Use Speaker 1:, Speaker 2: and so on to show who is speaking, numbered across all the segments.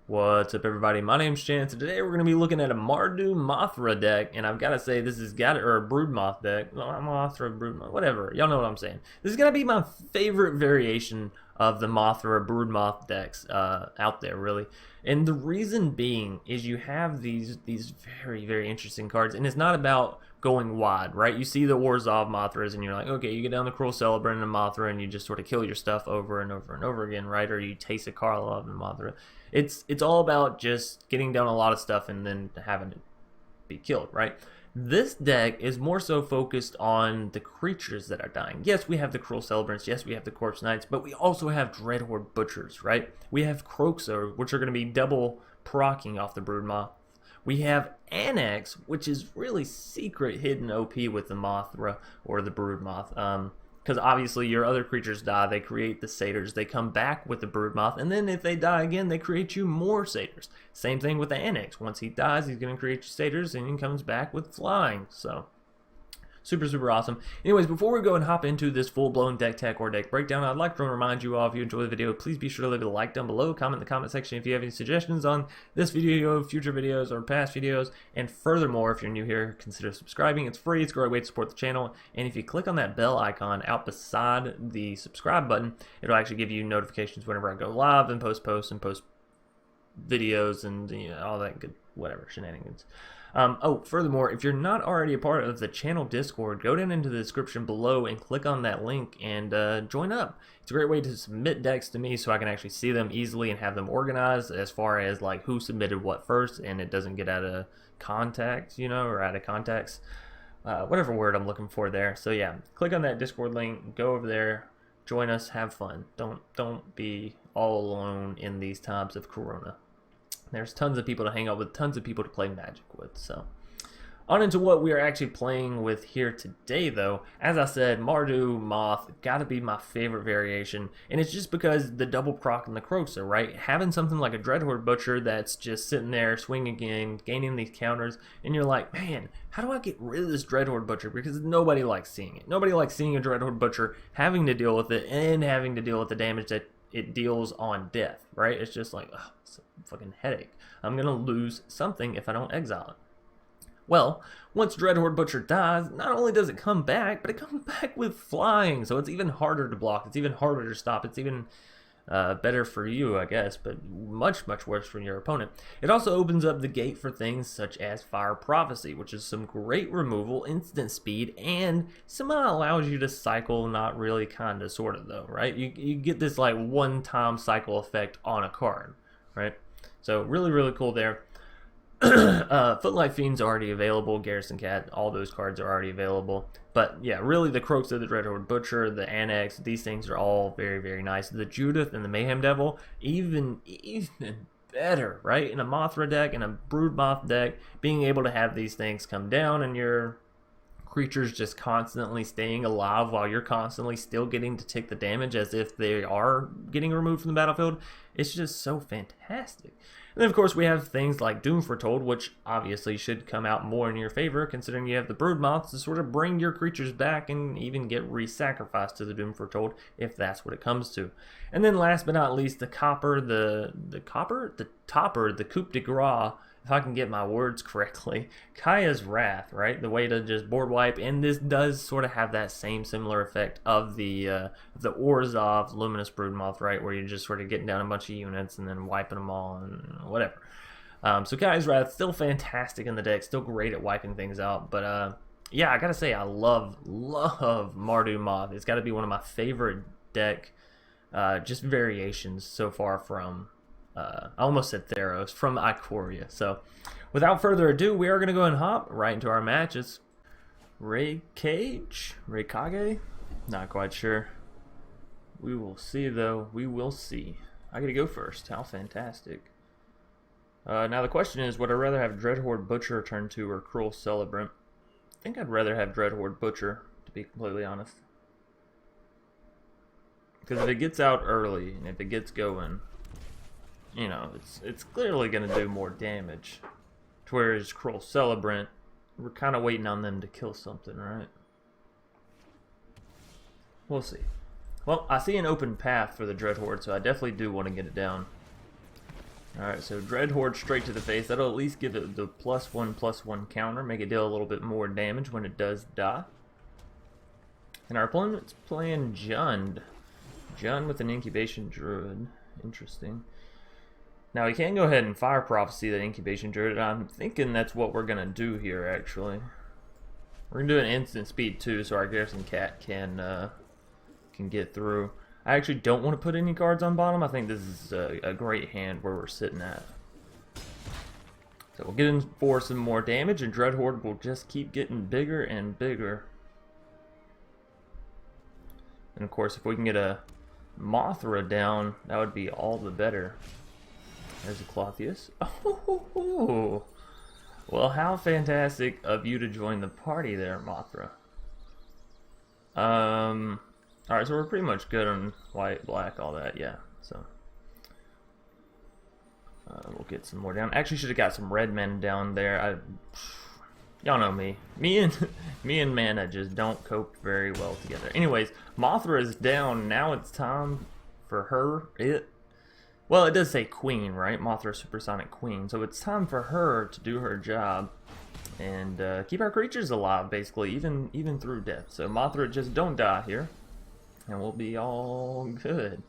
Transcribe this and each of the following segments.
Speaker 1: What's up, everybody? My name's Chance, and today we're going to be looking at a Mardu Mothra deck, and I've got to say this is or a Broodmoth deck. Well, Mothra, Broodmoth, whatever. Y'all know what I'm saying. This is going to be my favorite variation of the Mothra Broodmoth decks out there, really. And the reason being is you have these very, very interesting cards, and it's not about going wide, right? You see the Warzov Mothras, and you're like, okay, you get down the Cruel Celebrant and Mothra, and you just sort of kill your stuff over and over and over again, right? Or you taste a Karlov and Mothra. It's all about just getting down a lot of stuff and then having it be killed, right? This deck is more so focused on the creatures that are dying. Yes, we have the Cruel Celebrants. Yes, we have the Corpse Knights, but we also have Dreadhorde Butchers, right? We have Kroxa, which are going to be double proccing off the Broodmoth. We have Anax, which is really secret hidden OP with the Mothra or the Broodmoth. Because obviously your other creatures die, they create the satyrs, they come back with the Broodmoth, and then if they die again, they create you more satyrs. Same thing with the Anax. Once he dies, he's going to create you satyrs, and he comes back with flying. So, super, super awesome. Anyways, before we go and hop into this full-blown deck tech or deck breakdown, I'd like to remind you all, if you enjoy the video, please be sure to leave a like down below, comment in the comment section if you have any suggestions on this video, future videos, or past videos, and furthermore, if you're new here, consider subscribing. It's free, it's a great way to support the channel, and if you click on that bell icon out beside the subscribe button, it'll actually give you notifications whenever I go live and post videos and all that good whatever shenanigans. Furthermore, if you're not already a part of the channel Discord, go down into the description below and click on that link and join up. It's a great way to submit decks to me so I can actually see them easily and have them organized as far as like who submitted what first, and it doesn't get out of contact, or out of context. Whatever word I'm looking for there. So yeah, click on that Discord link, go over there, join us, have fun. Don't be all alone in these times of Corona. There's tons of people to hang out with, tons of people to play Magic with. So, on into what we are actually playing with here today, though. As I said, Mardu Moth got to be my favorite variation, and it's just because the double proc and the Kroxa, right? Having something like a Dreadhorde Butcher that's just sitting there swinging again, gaining these counters, and you're like, man, how do I get rid of this Dreadhorde Butcher? Because nobody likes seeing it. Nobody likes seeing a Dreadhorde Butcher, having to deal with it, and having to deal with the damage that it deals on death, right? It's just like, ugh, it's a fucking headache. I'm gonna lose something if I don't exile it. Well, once Dreadhorde Butcher dies, not only does it come back, but it comes back with flying, so it's even harder to block, it's even harder to stop, it's even better for you, I guess, but much, much worse for your opponent. It also opens up the gate for things such as Fire Prophecy, which is some great removal, instant speed, and somehow allows you to cycle, not really, kinda, sorta, though, right? You get this, like, one-time cycle effect on a card, right? So, really, really cool there. Footlight Fiend's already available, Garrison Cat, all those cards are already available. But yeah, really the Kroxa, the Dreadhorde Butcher, the Anax, these things are all very, very nice. The Judith and the Mayhem Devil, even better, right? In a Mothra deck, in a Broodmoth deck, being able to have these things come down and your creatures just constantly staying alive while you're constantly still getting to take the damage as if they are getting removed from the battlefield, it's just so fantastic. And then, of course, we have things like Doom Foretold, which obviously should come out more in your favor, considering you have the Broodmoth to sort of bring your creatures back and even get re-sacrificed to the Doom Foretold, if that's what it comes to. And then, last but not least, the Topper, the Coup de Grace, if I can get my words correctly, Kaya's Wrath, right? The way to just board wipe, and this does sort of have that same similar effect of the Orzhov Luminous Broodmoth, right? Where you're just sort of getting down a bunch of units and then wiping them all and whatever. So Kaya's Wrath, still fantastic in the deck, still great at wiping things out, but yeah, I gotta say, I love Mardu Moth. It's gotta be one of my favorite deck, just variations so far from I almost said Theros, from Ikoria. So, without further ado, we are going to go and hop right into our matches. Raikage? Not quite sure. We will see, though. We will see. I get to go first. How fantastic. Now, the question is, would I rather have Dreadhorde Butcher turn 2 or Cruel Celebrant? I think I'd rather have Dreadhorde Butcher, to be completely honest. Because if it gets out early, and if it gets going, it's clearly going to do more damage. Whereas Cruel Celebrant, we're kind of waiting on them to kill something, right? We'll see. Well, I see an open path for the Dreadhorde, so I definitely do want to get it down. Alright, so Dreadhorde straight to the face. That'll at least give it the +1/+1 counter, make it deal a little bit more damage when it does die. And our opponent's playing Jund. Jund with an Incubation Druid. Interesting. Now, we can go ahead and Fire Prophecy that Incubation Druid. I'm thinking that's what we're going to do here, actually. We're going to do an instant speed, too, so our Garrison Cat can get through. I actually don't want to put any cards on bottom. I think this is a great hand where we're sitting at. So we'll get in for some more damage, and Dreadhorde will just keep getting bigger and bigger. And, of course, if we can get a Mothra down, that would be all the better. There's a Clothius. Oh, well, how fantastic of you to join the party there, Mothra. Alright, so we're pretty much good on white, black, all that, yeah. So we'll get some more down. Actually, should have got some red men down there. Y'all know me. Me and mana just don't cope very well together. Anyways, Mothra is down. Now it's time for her. Well, it does say queen, right? Mothra Supersonic Queen. So it's time for her to do her job and keep our creatures alive, basically, even through death. So Mothra, just don't die here, and we'll be all good.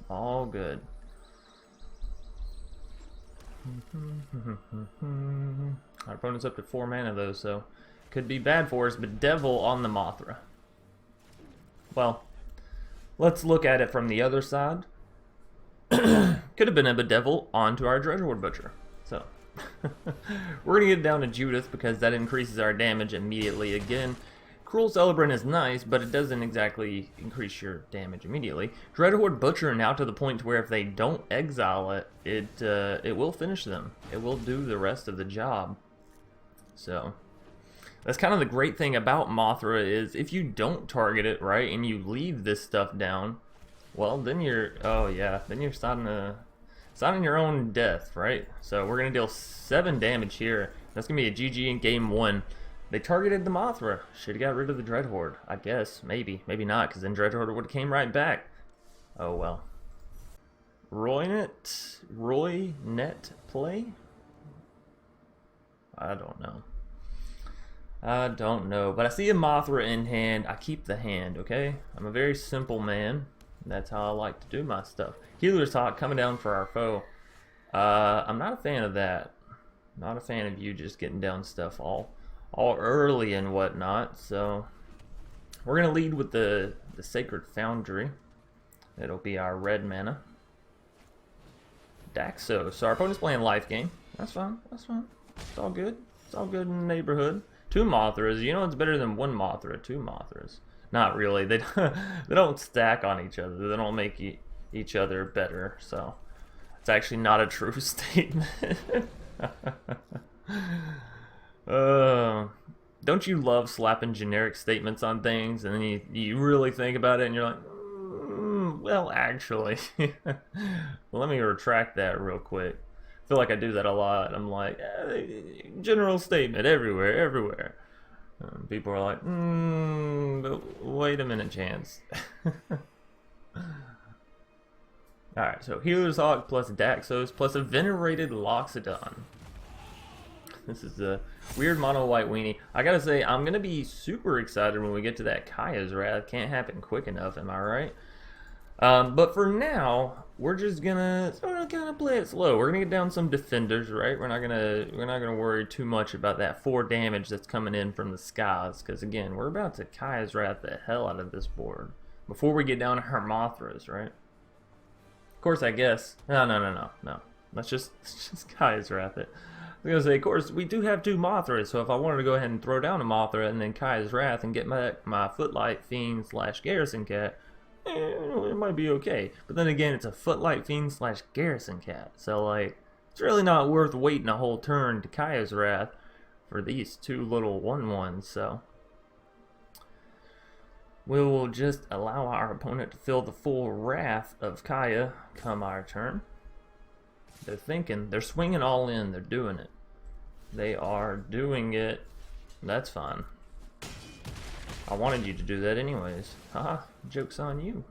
Speaker 1: All good. Our opponent's up to 4 mana, though, so could be bad for us, but Devil on the Mothra. Well, let's look at it from the other side. Could have been a Bedevil onto our Dreadhorde Butcher. So, we're going to get down to Judith because that increases our damage immediately again. Cruel Celebrant is nice, but it doesn't exactly increase your damage immediately. Dreadhorde Butcher now to the point where if they don't exile it, it will finish them. It will do the rest of the job. So, that's kind of the great thing about Mothra is if you don't target it, right, and you leave this stuff down, well, then you're, oh yeah, then you're signing your own death, right? So we're going to deal 7 damage here. That's going to be a GG in game 1. They targeted the Mothra. Should have got rid of the Dreadhorde, I guess. Maybe. Maybe not, because then Dreadhorde would have came right back. Oh well. Roynet play? I don't know. I don't know. But I see a Mothra in hand. I keep the hand, okay? I'm a very simple man. That's how I like to do my stuff. Healer's Hawk coming down for our foe. I'm not a fan of that. Not a fan of you just getting down stuff all early and whatnot. So we're gonna lead with the Sacred Foundry. It'll be our red mana. Daxos. So our opponent's playing life game. That's fine. That's fine. It's all good. It's all good in the neighborhood. 2 Mothras. You know it's better than 1 Mothra. 2 Mothras. Not really. They don't stack on each other. They don't make each other better. So it's actually not a true statement. Don't you love slapping generic statements on things and then you really think about it and you're like, well, actually. Well, let me retract that real quick. I feel like I do that a lot. I'm like, general statement everywhere. People are like, but wait a minute, Chance. Alright, so Healer's Hawk plus Daxos plus a Venerated Loxodon. This is a weird mono white weenie. I gotta say, I'm gonna be super excited when we get to that Kaya's Wrath. Can't happen quick enough, am I right? But for now, we're just gonna kind of play it slow. We're gonna get down some defenders, right? We're not gonna worry too much about that 4 damage that's coming in from the skies, because again, we're about to Kaya's Wrath the hell out of this board before we get down to her Mothras, right? Of course, I guess. No. Let's just Kaya's Wrath it. I was gonna say, of course, we do have 2 Mothras, so if I wanted to go ahead and throw down a Mothra and then Kaya's Wrath and get my Footlight Fiend / Garrison Cat, it might be okay. But then again, it's a Footlight Fiend / Garrison Cat, so like, it's really not worth waiting a whole turn to Kaya's Wrath for these 2 little 1/1s, so we will just allow our opponent to feel the full wrath of Kaya come our turn. They're thinking, they're swinging all in, they're doing it. They are doing it. That's fine. I wanted you to do that anyways. Haha, joke's on you.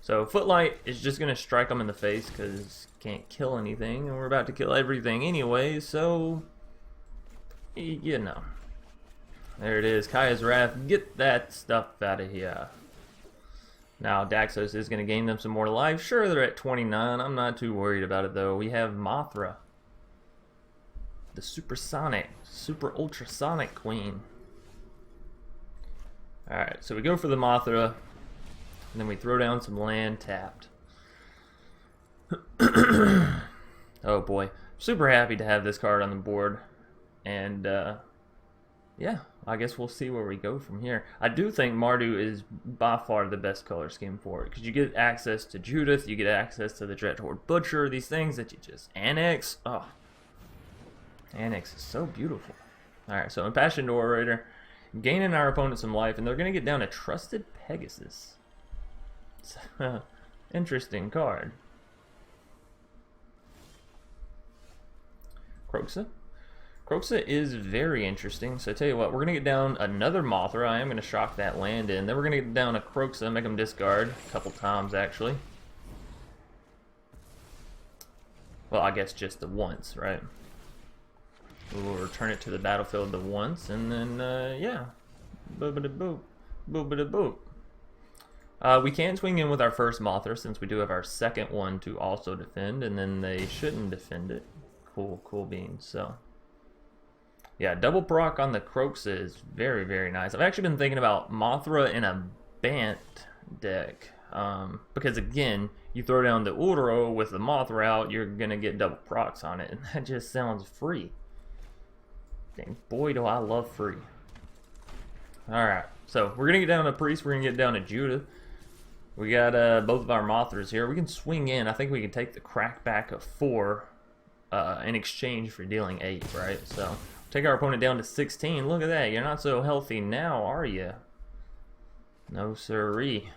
Speaker 1: So Footlight is just going to strike them in the face because can't kill anything, and we're about to kill everything anyway, so you know. There it is, Kaya's Wrath. Get that stuff out of here. Now Daxos is going to gain them some more life. Sure, they're at 29. I'm not too worried about it though. We have Mothra, the supersonic, super ultrasonic queen. Alright, so we go for the Mothra, and then we throw down some land tapped. Oh boy. Super happy to have this card on the board. And yeah, I guess we'll see where we go from here. I do think Mardu is by far the best color scheme for it, because you get access to Judith, you get access to the Dreadhorde Butcher, these things that you just Anax. Oh, Anax is so beautiful. Alright, so Impassioned Orator, gaining our opponent some life, and they're going to get down to Trusted Pegasus. It's an interesting card. Kroxa. Kroxa is very interesting, so I tell you what, we're going to get down another Mothra. I am going to shock that land in. Then we're going to get down a Kroxa, make them discard a couple times, actually. Well, I guess just the once, right? We'll return it to the battlefield the once, and then, yeah. Boop-a-da-boop. Boop-a-da-boop. We can swing in with our first Mothra, since we do have our second one to also defend, and then they shouldn't defend it. Cool beans, so... yeah, double proc on the Kroxa is very, very nice. I've actually been thinking about Mothra in a Bant deck. Because again, you throw down the Uro with the Mothra out, you're going to get double procs on it. And that just sounds free. Dang, boy, do I love free. Alright, so we're going to get down to Priest, we're going to get down to Judith. We got both of our Mothras here. We can swing in. I think we can take the crackback of 4 in exchange for dealing 8, right? So... take our opponent down to 16. Look at that. You're not so healthy now, are you? No siree.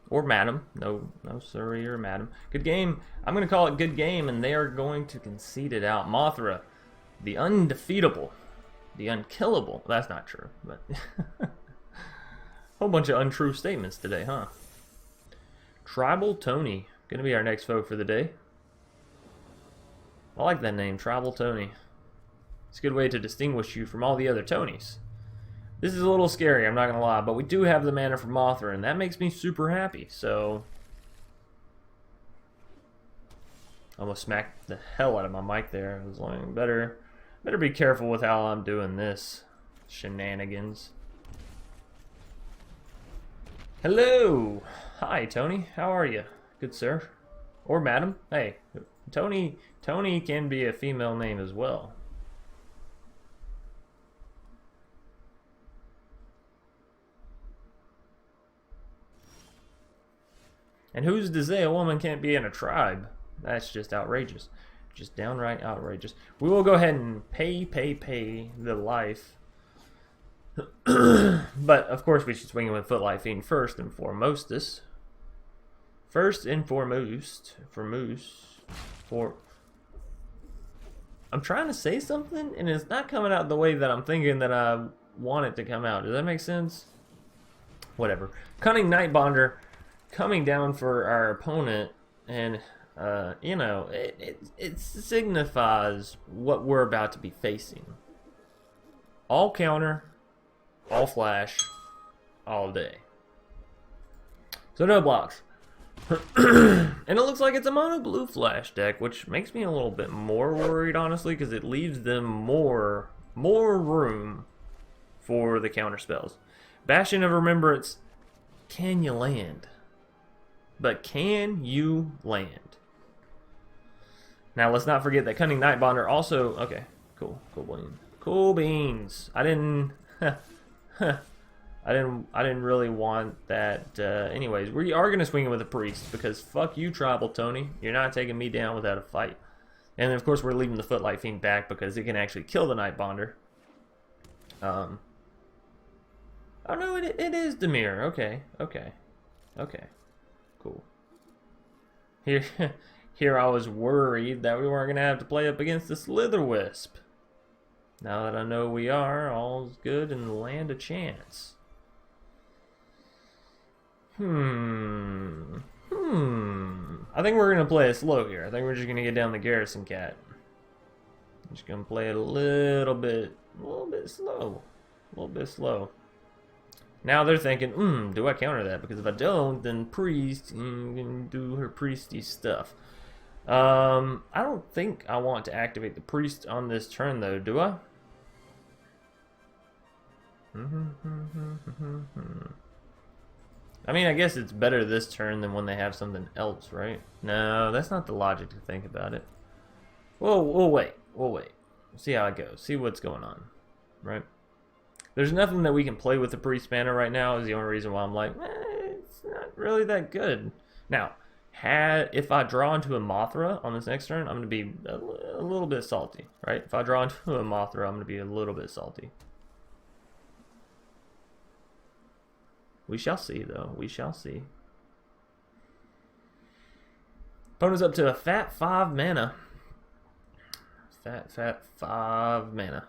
Speaker 1: Or madam. No siree or madam. Good game. I'm going to call it good game, and they are going to concede it out. Mothra, the undefeatable. The unkillable. That's not true, but... whole bunch of untrue statements today, huh? Tribal Tony. Going to be our next foe for the day. I like that name, Tribal Tony. It's a good way to distinguish you from all the other Tonys. This is a little scary, I'm not going to lie, but we do have the mana for Mothra, and that makes me super happy, so... almost smacked the hell out of my mic there. I was like, better be careful with how I'm doing this. Shenanigans. Hello! Hi, Tony. How are you? Good sir. Or madam. Hey, Tony can be a female name as well. And who's to say a woman can't be in a tribe? That's just outrageous. Just downright outrageous. We will go ahead and pay the life. But, of course, we should swing in with Footlight Fiend first and foremost. I'm trying to say something, and it's not coming out the way that I'm thinking that I want it to come out. Does that make sense? Whatever. Cunning Nightbonder coming down for our opponent, and you know, it signifies what we're about to be facing. All counter, all flash, all day. So no blocks. And it looks like it's a mono blue flash deck, which makes me a little bit more worried, honestly, because it leaves them more room for the counter spells. Bastion of Remembrance, can you land? But can you land? Now let's not forget that Cunning Nightbonder also... okay, cool beans. Cool beans. I didn't really want that. Anyways, we are gonna swing it with a Priest because fuck you, Tribal Tony. You're not taking me down without a fight. And then of course we're leaving the Footlight Fiend back because it can actually kill the Nightbonder. Oh no, it is Demir. Okay. Cool. Here I was worried that we weren't going to have to play up against the Slitherwisp. Now that I know we are, all's good and land a chance. I think we're gonna play it slow here. I think we're just gonna get down the Garrison Cat. Just gonna play it a little bit slow. Now they're thinking, do I counter that? Because if I don't, then priest can do her priesty stuff. I don't think I want to activate the priest on this turn though, do I? I mean, I guess it's better this turn than when they have something else, right? No, that's not the logic to think about it. We'll wait. See how it goes. See what's going on, right? There's nothing that we can play with the priest mana right now is the only reason why I'm like, it's not really that good. Now, if I draw into a Mothra on this next turn, I'm going to be a little bit salty, right? If I draw into a Mothra, I'm going to be a little bit salty. We shall see, though. We shall see. Opponent's up to a fat 5 mana. Fat 5 mana.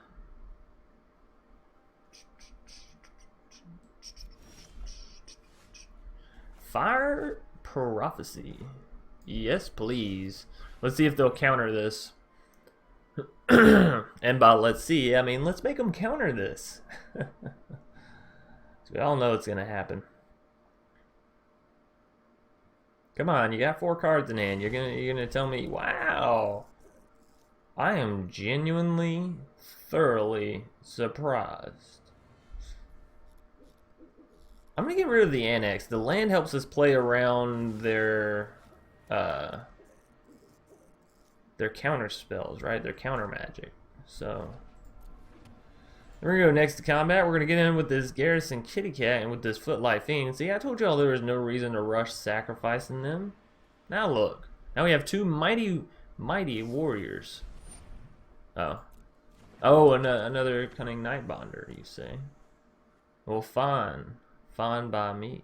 Speaker 1: Fire Prophecy. Yes, please. Let's see if they'll counter this. And by let's see, I mean let's make them counter this. We all know it's gonna happen. Come on, you got 4 cards in hand. You're gonna tell me, wow. I am genuinely, thoroughly surprised. I'm gonna get rid of the Anax. The land helps us play around their counter spells, right? Their counter magic. So we're gonna go next to combat. We're gonna get in with this Garrison Kitty Cat and with this Footlight Fiend. See, I told y'all there was no reason to rush sacrificing them. Now look. Now we have 2 mighty warriors. Oh, another Cunning Nightbonder, you say? Well, fine. Fine by me.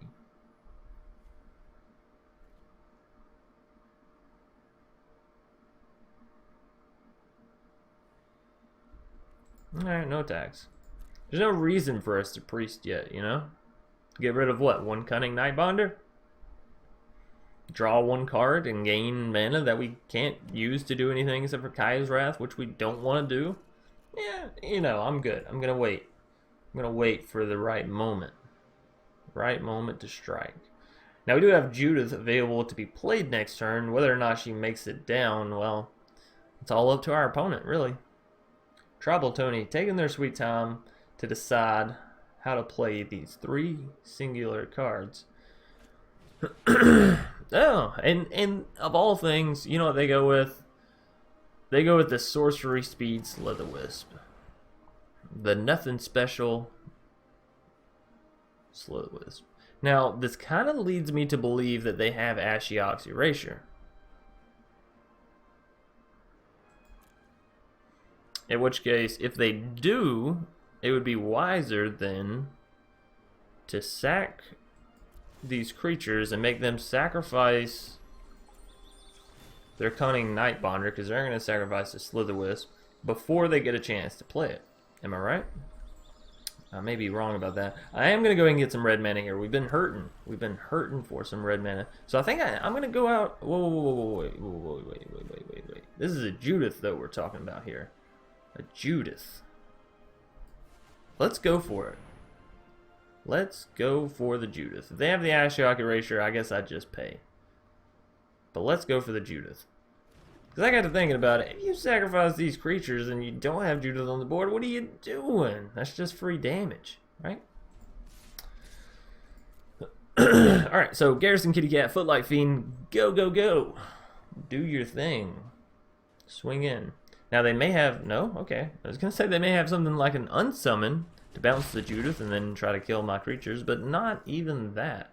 Speaker 1: Alright, no attacks. There's no reason for us to priest yet, you know? Get rid of what? 1 Cunning Nightbonder? Draw 1 card and gain mana that we can't use to do anything except for Kaya's Wrath, which we don't want to do? Yeah, you know, I'm good. I'm gonna wait. I'm gonna wait for the right moment. Right moment to strike. Now we do have Judith available to be played next turn. Whether or not she makes it down, well, it's all up to our opponent, really. Tribal Tony taking their sweet time to decide how to play these 3 singular cards. Oh, and of all things, you know what they go with? They go with the Sorcery Speed Slitherwisp. The nothing special Slitherwisp. Now, this kind of leads me to believe that they have Ashiok's Erasure. In which case, if they do, it would be wiser then to sack these creatures and make them sacrifice their Cunning Nightbonder, because they're going to sacrifice the Slitherwisp before they get a chance to play it. Am I right? I may be wrong about that. I am going to go ahead and get some red mana here. We've been hurting. We've been hurting for some red mana. So I think I'm going to go out... Whoa, wait. This is a Judith, though, we're talking about here. A Judith. Let's go for it. Let's go for the Judith. If they have the Ashiok Erasure, I guess I'd just pay. But let's go for the Judith. Because I got to thinking about it. If you sacrifice these creatures and you don't have Judith on the board, what are you doing? That's just free damage, right? Alright, so Garrison Kitty Cat, Footlight Fiend, go, go, go. Do your thing. Swing in. Now they may have... No? Okay. I was going to say they may have something like an Unsummon to bounce the Judith and then try to kill my creatures, but not even that.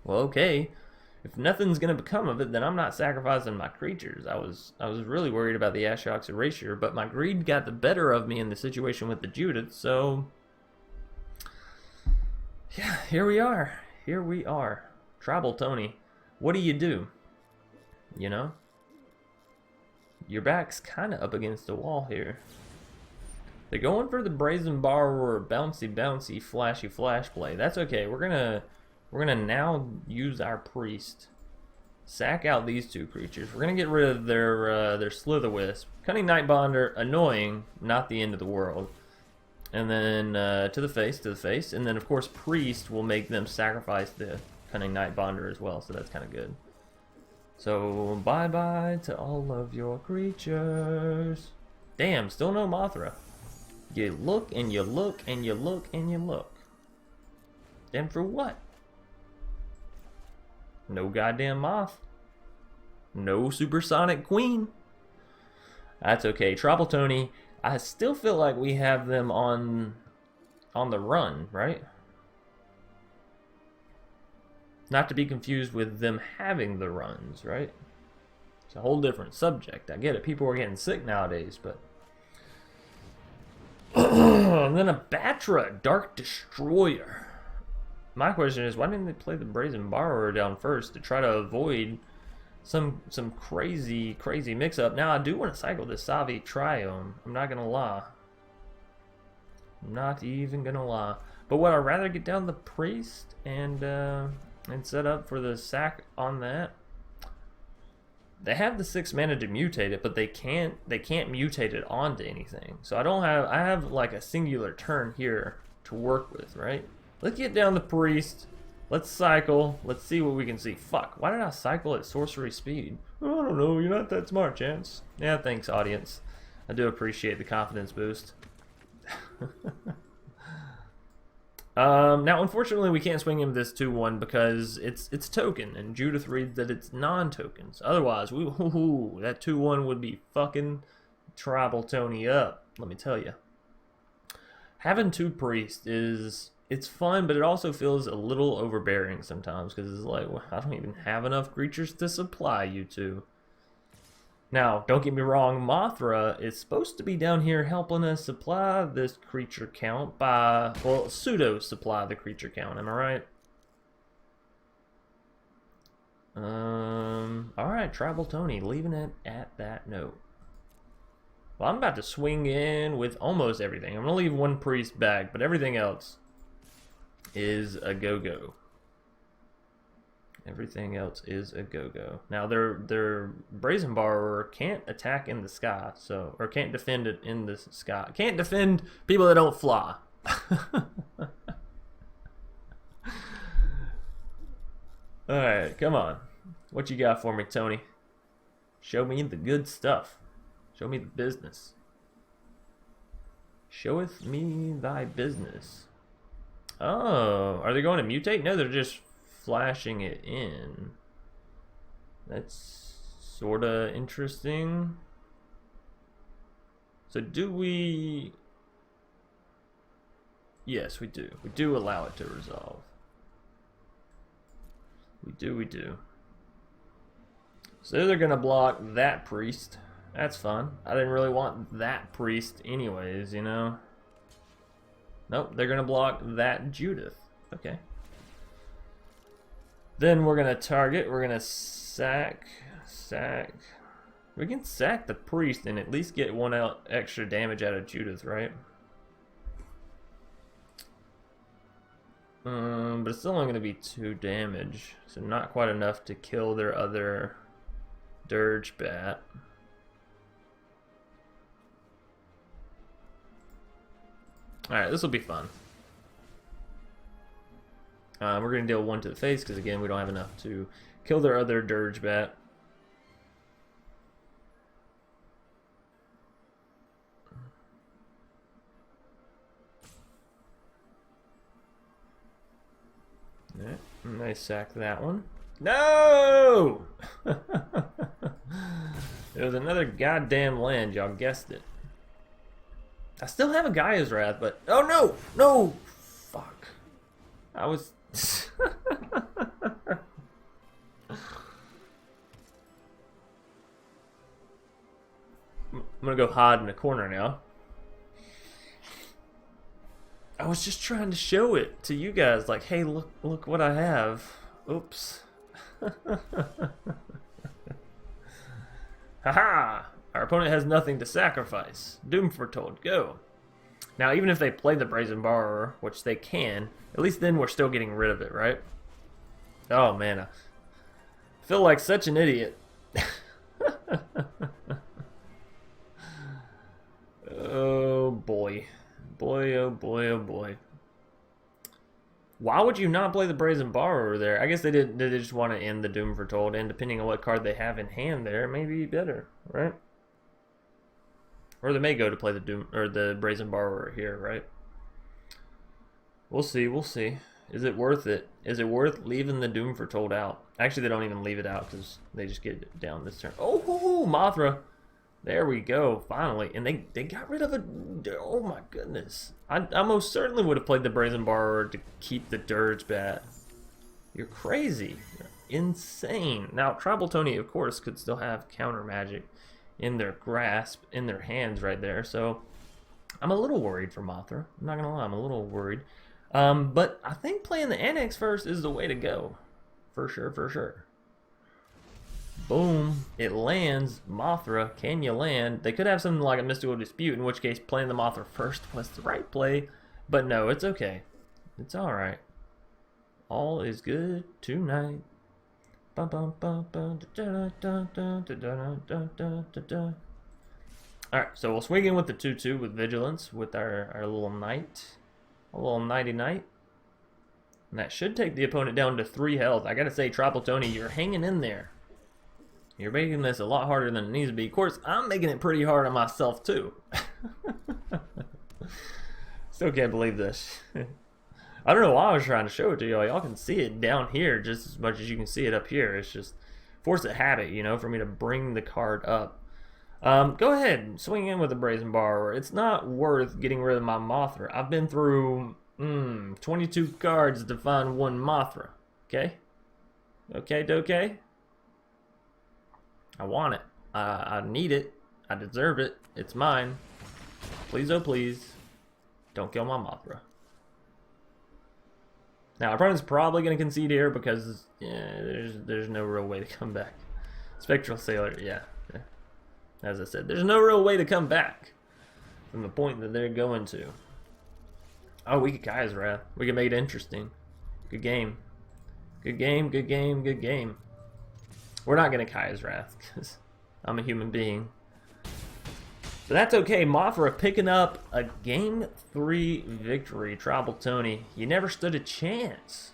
Speaker 1: Well, okay. If nothing's going to become of it, then I'm not sacrificing my creatures. I was really worried about the Ashiok's Erasure, but my greed got the better of me in the situation with the Judith, so... yeah, here we are. Here we are. Tribal Tony. What do? You know? Your back's kind of up against the wall here. They're going for the Brazen Borrower bouncy, flashy flash play. That's okay. We're gonna now use our priest sack out these two creatures. We're gonna get rid of their Slither-Wisp. Cunning Nightbonder, annoying, not the end of the world. And then to the face, and then of course Priest will make them sacrifice the Cunning Nightbonder as well, so that's kind of good. So bye-bye to all of your creatures. Damn, still no Mothra. You look and you look and you look and you look. And for what? No goddamn Moth. No Supersonic Queen. That's okay. Tribal Tony, I still feel like we have them on the run, right? Not to be confused with them having the runs, right? It's a whole different subject. I get it. People are getting sick nowadays, but... And then a Batra, Dark Destroyer. My question is, why didn't they play the Brazen Borrower down first to try to avoid some crazy mix-up? Now, I do want to cycle this Savai Triome. I'm not going to lie. I'm not even going to lie. But would I rather get down the Priest and set up for the sack on that? They have the 6 mana to mutate it, but they can't mutate it onto anything. So I have like a singular turn here to work with, right? Let's get down the Priest. Let's cycle. Let's see what we can see. Fuck, why did I cycle at sorcery speed? I don't know, you're not that smart, Chance. Yeah, thanks, audience. I do appreciate the confidence boost. Now, unfortunately, we can't swing him this 2-1 because it's token, and Judith reads that it's non-tokens. Otherwise, that 2-1 would be fucking Tribal Tony up, let me tell you. Having 2 priests it's fun, but it also feels a little overbearing sometimes because it's like, well, I don't even have enough creatures to supply you two. Now, don't get me wrong, Mothra is supposed to be down here helping us supply this creature count by, well, pseudo-supply the creature count, am I right? Alright, Tribal Tony, leaving it at that note. Well, I'm about to swing in with almost everything. I'm going to leave 1 priest back, but everything else is a go-go. Everything else is a go-go. Now, their Brazen Borrower can't attack in the sky, so, or can't defend it in the sky. Can't defend people that don't fly. Alright, come on. What you got for me, Tony? Show me the good stuff. Show me the business. Showeth me thy business. Oh, are they going to mutate? No, they're just flashing it in. That's sorta interesting. So do we... Yes, we do. We do allow it to resolve. We do. So they're gonna block that priest. That's fun. I didn't really want that priest anyways, you know? Nope, they're gonna block that Judith. Okay. Then we're gonna target, we're gonna sack. We can sack the priest and at least get 1 extra damage out of Judith, right? But it's still only gonna be 2 damage, so not quite enough to kill their other Dirge Bat. Alright, this will be fun. We're going to deal 1 to the face, because again, we don't have enough to kill their other Dirge Bat. Alright, nice sack that one. No! It was another goddamn land, y'all guessed it. I still have a Gaia's Wrath, but... Oh, no! No! Fuck. I was... I'm gonna go hide in a corner now. I was just trying to show it to you guys, like, hey, look what I have. Oops. Haha! Our opponent has nothing to sacrifice. Doom foretold. Go. Now, even if they play the Brazen Borrower, which they can, at least then we're still getting rid of it, right? Oh, man. feel like such an idiot. Oh boy. Boy, oh boy, oh boy. Why would you not play the Brazen Borrower there? I guess they just want to end the Doom Foretold, and depending on what card they have in hand there, it may be better, right? Or they may go to play the Doom or the Brazen Borrower here, right? We'll see, we'll see. Is it worth it? Is it worth leaving the Doom Foretold out? Actually, they don't even leave it out because they just get it down this turn. Oh, Mothra. There we go, finally. And they got rid of a... Oh my goodness. I most certainly would have played the Brazen Borrower to keep the Dirge Bat. You're crazy. You're insane. Now, Tribal Tony, of course, could still have counter magic in their grasp, in their hands right there. So, I'm a little worried for Mothra. I'm not going to lie, I'm a little worried. But I think playing the Anax first is the way to go. For sure, for sure. Boom. It lands. Mothra. Can you land? They could have something like a Mystical Dispute, in which case playing the Mothra first was the right play. But no, it's okay. It's alright. All is good tonight. Alright, so we'll swing in with the 2-2 with Vigilance with our little knight. A little nighty night. And that should take the opponent down to 3 health. I gotta say, Tribal Tony, you're hanging in there. You're making this a lot harder than it needs to be. Of course, I'm making it pretty hard on myself, too. Still can't believe this. I don't know why I was trying to show it to y'all. Y'all can see it down here just as much as you can see it up here. It's just force of habit, you know, for me to bring the card up. Go ahead, swing in with the Brazen Borrower. It's not worth getting rid of my Mothra. I've been through 22 cards to find one Mothra. Okay? Okay? I want it. I need it. I deserve it. It's mine. Please, oh please, don't kill my Mothra. Now, our opponent's probably going to concede here because there's no real way to come back. Spectral Sailor, yeah. As I said, there's no real way to come back from the point that they're going to. Oh, we could Kaya's Wrath. We can make it interesting. Good game. Good game, good game, good game. We're not going to Kaya's Wrath because I'm a human being. But that's okay. Mothra picking up a Game 3 victory. Tribal Tony, you never stood a chance.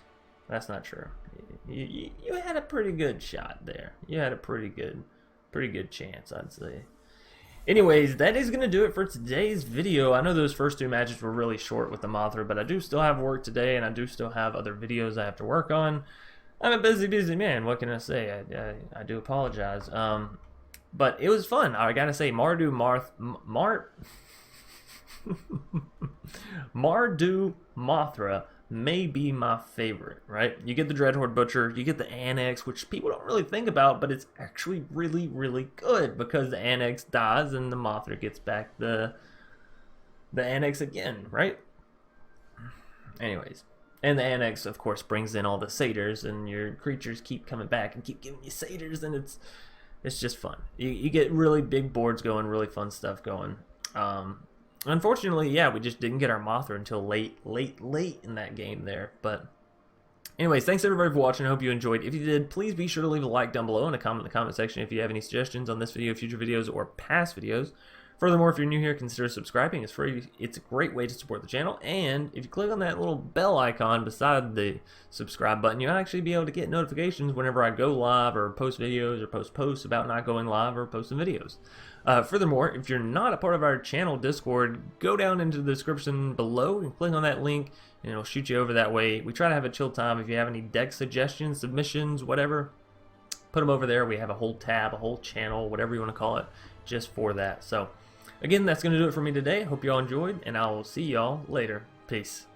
Speaker 1: That's not true. You had a pretty good shot there. You had a pretty good chance, I'd say. Anyways, that is going to do it for today's video. I know those first 2 matches were really short with the Mothra, but I do still have work today, and I do still have other videos I have to work on. I'm a busy man. What can I say? I do apologize. But it was fun. I gotta say, Mardu Mothra may be my favorite, right? You get the Dreadhorde Butcher, you get the Anax, which people don't really think about, but it's actually really, really good because the Anax dies and the Mothra gets back the Anax again, right? Anyways. And the Anax, of course, brings in all the satyrs, and your creatures keep coming back and keep giving you satyrs, and it's just fun. You get really big boards going, really fun stuff going. Unfortunately, yeah, we just didn't get our Mothra until late in that game there. But anyways, thanks everybody for watching. I hope you enjoyed. If you did, please be sure to leave a like down below and a comment in the comment section if you have any suggestions on this video, future videos, or past videos. Furthermore, if you're new here, consider subscribing. It's free. It's a great way to support the channel. And if you click on that little bell icon beside the subscribe button, you'll actually be able to get notifications whenever I go live or post videos or post posts about not going live or posting videos. Furthermore, if you're not a part of our channel Discord, go down into the description below and click on that link, and it'll shoot you over that way. We try to have a chill time. If you have any deck suggestions, submissions, whatever, put them over there. We have a whole tab, a whole channel, whatever you want to call it, just for that. So again, that's going to do it for me today. Hope you all enjoyed, and I will see y'all later. Peace.